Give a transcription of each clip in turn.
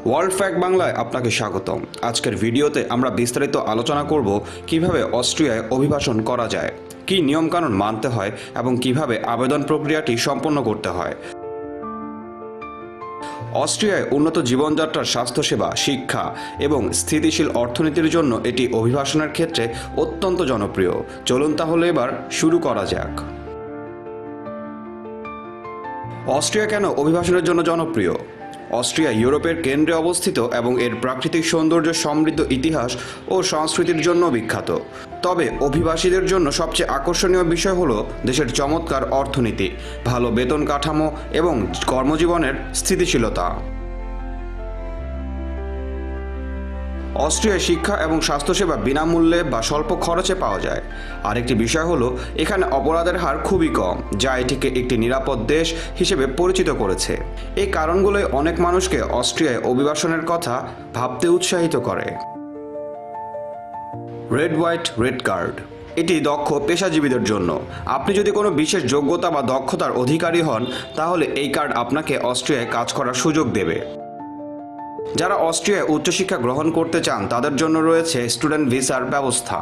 World fact বাংলায় আপনাকে স্বাগতম। আজকের ভিডিওতে আমরা বিস্তারিত আলোচনা করব কিভাবে অস্ট্রিয়ায় অভিবাসন করা যায়, কী নিয়মকানুন মানতে হয় এবং কিভাবে আবেদন প্রক্রিয়াটি সম্পন্ন করতে হয়। অস্ট্রিয়ায় উন্নত জীবনযাত্রার স্বাস্থ্যসেবা, শিক্ষা এবং স্থিতিশীল অর্থনীতির জন্য এটি অভিবাসনের ক্ষেত্রে অত্যন্ত জনপ্রিয়। চলুন তাহলে এবার শুরু করা যাক। অস্ট্রিয়া কেন অভিবাসনের জন্য জনপ্রিয়? অস্ট্রিয়া ইউরোপের কেন্দ্রে অবস্থিত এবং এর প্রাকৃতিক সৌন্দর্য, সমৃদ্ধ ইতিহাস ও সংস্কৃতির জন্য বিখ্যাত। তবে অভিবাসীদের জন্য সবচেয়ে আকর্ষণীয় বিষয় হলো দেশের চমৎকার অর্থনীতি, ভালো বেতন কাঠামো এবং কর্মজীবনের স্থিতিশীলতা। অস্ট্রিয়ায় শিক্ষা এবং স্বাস্থ্যসেবা বিনামূল্যে বা স্বল্প খরচে পাওয়া যায়। আরেকটি বিষয় হলো এখানে অপরাধের হার খুবই কম, যা এটিকে একটি নিরাপদ দেশ হিসেবে পরিচিত করেছে। এই কারণগুলোই অনেক মানুষকে অস্ট্রিয়ায় অভিবাসনের কথা ভাবতে উৎসাহিত করে। রেড হোয়াইট রেড কার্ড, এটি দক্ষ পেশাজীবীদের জন্য। আপনি যদি কোনো বিশেষ যোগ্যতা বা দক্ষতার অধিকারী হন, তাহলে এই কার্ড আপনাকে অস্ট্রিয়ায় কাজ করার সুযোগ দেবে। যারা অস্ট্রিয়ায় উচ্চশিক্ষা গ্রহণ করতে চান তাদের জন্য রয়েছে স্টুডেন্ট ভিসার ব্যবস্থা।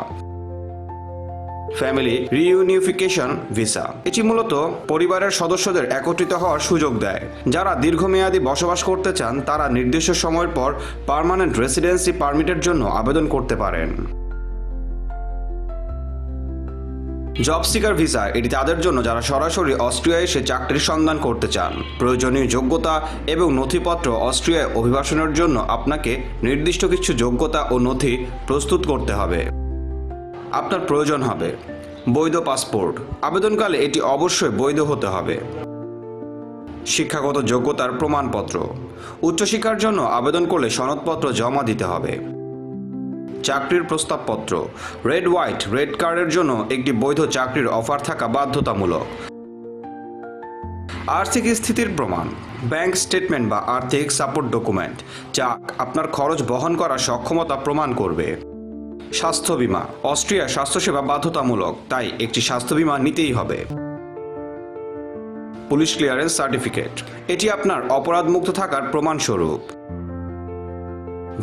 ফ্যামিলি রিইউনিফিকেশন ভিসা, এটি মূলত পরিবারের সদস্যদের একত্রিত হওয়ার সুযোগ দেয়। যারা দীর্ঘমেয়াদী বসবাস করতে চান তারা নির্দিষ্ট সময়ের পর পার্মানেন্ট রেসিডেন্সি পারমিটের জন্য আবেদন করতে পারেন। জব সিকার ভিসা, এটি তাদের জন্য যারা সরাসরি অস্ট্রিয়ায় এসে চাকরির সন্ধান করতে চান। প্রয়োজনীয় যোগ্যতা এবং নথিপত্র, অস্ট্রিয়ায় অভিবাসনের জন্য আপনাকে নির্দিষ্ট কিছু যোগ্যতা ও নথি প্রস্তুত করতে হবে। আপনার প্রয়োজন হবে বৈধ পাসপোর্ট, আবেদনকালে এটি অবশ্যই বৈধ হতে হবে। শিক্ষাগত যোগ্যতার প্রমাণপত্র, উচ্চশিক্ষার জন্য আবেদন করলে সনদপত্র জমা দিতে হবে। চাকরির প্রস্তাবপত্র, রেড হোয়াইট রেড কার্ডের জন্য একটি বৈধ চাকরির অফার থাকা বাধ্যতামূলক। আর্থিক স্থিতির প্রমাণ, ব্যাংক স্টেটমেন্ট বা আর্থিক সাপোর্ট ডকুমেন্ট, যা আপনার খরচ বহন করার সক্ষমতা প্রমাণ করবে। স্বাস্থ্য বীমা, অস্ট্রিয়ার স্বাস্থ্যসেবা বাধ্যতামূলক, তাই একটি স্বাস্থ্য বীমা নিতেই হবে। পুলিশ ক্লিয়ারেন্স সার্টিফিকেট, এটি আপনার অপরাধমুক্ত থাকার প্রমাণস্বরূপ।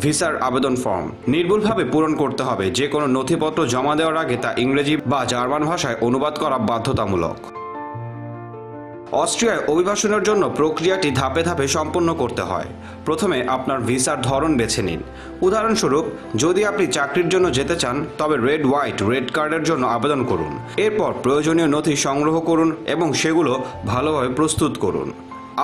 ভিসার আবেদন ফর্ম নির্ভুলভাবে পূরণ করতে হবে। যে কোনো নথিপত্র জমা দেওয়ার আগে তা ইংরেজি বা জার্মান ভাষায় অনুবাদ করা বাধ্যতামূলক। অস্ট্রিয়ায় অভিবাসনের জন্য প্রক্রিয়াটি ধাপে ধাপে সম্পন্ন করতে হয়। প্রথমে আপনার ভিসার ধরন বেছে নিন। উদাহরণস্বরূপ, যদি আপনি চাকরির জন্য যেতে চান তবে রেড হোয়াইট রেড কার্ডের জন্য আবেদন করুন। এরপর প্রয়োজনীয় নথি সংগ্রহ করুন এবং সেগুলো ভালোভাবে প্রস্তুত করুন।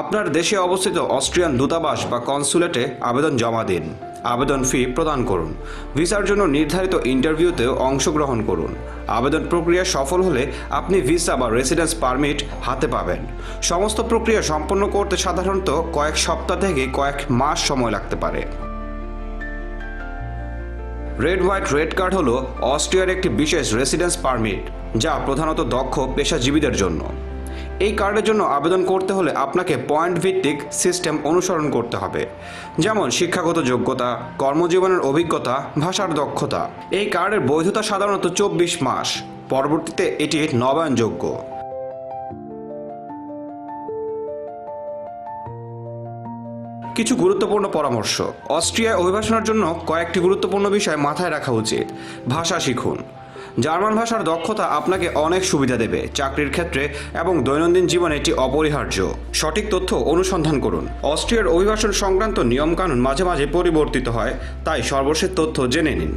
আপনার দেশে অবস্থিত অস্ট্রিয়ান দূতাবাস বা কনসুলেটে আবেদন জমা দিন। আবেদন ফি প্রদান করুন। ভিসার জন্য নির্ধারিত ইন্টারভিউতেও অংশগ্রহণ করুন। আবেদন প্রক্রিয়া সফল হলে আপনি ভিসা বা রেসিডেন্স পারমিট হাতে পাবেন। সমস্ত প্রক্রিয়া সম্পন্ন করতে সাধারণত কয়েক সপ্তাহ থেকে কয়েক মাস সময় লাগতে পারে। রেড হোয়াইট রেড কার্ড হলো অস্ট্রিয়ার একটি বিশেষ রেসিডেন্স পারমিট, যা প্রধানত দক্ষ পেশাজীবীদের জন্য। এই কার্ডের জন্য আবেদন করতে হলে আপনাকে পয়েন্ট ভিত্তিক সিস্টেম অনুসরণ করতে হবে, যেমন শিক্ষাগত যোগ্যতা, কর্মজীবনের অভিজ্ঞতা, ভাষার দক্ষতা। এই কার্ডের বৈধতা সাধারণত 24 মাস, পরবর্তীতে এটি নবায়নযোগ্য। কিছু গুরুত্বপূর্ণ পরামর্শ, অস্ট্রিয়ায় অভিবাসনের জন্য কয়েকটি গুরুত্বপূর্ণ বিষয় মাথায় রাখা উচিত। ভাষা শিখুন। জার্মান ভাষার দক্ষতা আপনাকে অনেক সুবিধা দেবে চাকরির ক্ষেত্রে এবং দৈনন্দিন জীবনে এটি অপরিহার্য। সঠিক তথ্য অনুসন্ধান করুন। অস্ট্রিয়ার অভিবাসন সংক্রান্ত নিয়মকানুন মাঝে মাঝে পরিবর্তিত হয়, তাই সর্বশেষ তথ্য জেনে নিন।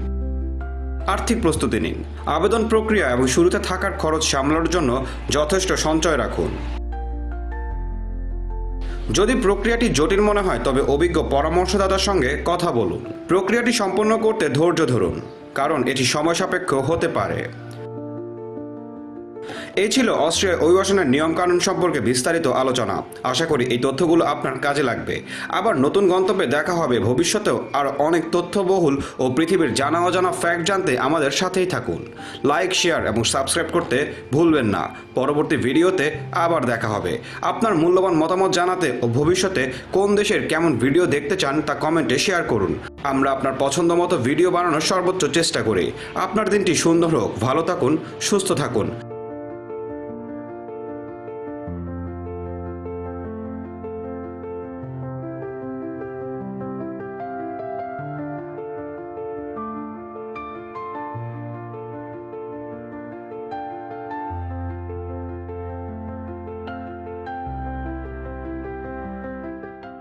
আর্থিক প্রস্তুতি নিন। আবেদন প্রক্রিয়া এবং শুরুতে থাকার খরচ সামলানোর জন্য যথেষ্ট সঞ্চয় রাখুন। যদি প্রক্রিয়াটি জটিল মনে হয় তবে অভিজ্ঞ পরামর্শদাতার সঙ্গে কথা বলুন। প্রক্রিয়াটি সম্পন্ন করতে ধৈর্য ধরুন, কারণ এটি সময় সাপেক্ষ হতে পারে। এই ছিল অস্ট্রিয়ায় অভিবাসনের নিয়মকানুন সম্পর্কে বিস্তারিত আলোচনা। আশা করি এই তথ্যগুলো আপনার কাজে লাগবে। আবার নতুন গন্তব্যে দেখা হবে। ভবিষ্যতেও আরও অনেক তথ্যবহুল ও পৃথিবীর জানা অজানা ফ্যাক্ট জানতে আমাদের সাথেই থাকুন। লাইক, শেয়ার এবং সাবস্ক্রাইব করতে ভুলবেন না। পরবর্তী ভিডিওতে আবার দেখা হবে। আপনার মূল্যবান মতামত জানাতে ও ভবিষ্যতে কোন দেশের কেমন ভিডিও দেখতে চান তা কমেন্টে শেয়ার করুন। আমরা আপনার পছন্দ মতো ভিডিও বানানোর সর্বোচ্চ চেষ্টা করি। আপনার দিনটি সুন্দর হোক। ভালো থাকুন, সুস্থ থাকুন।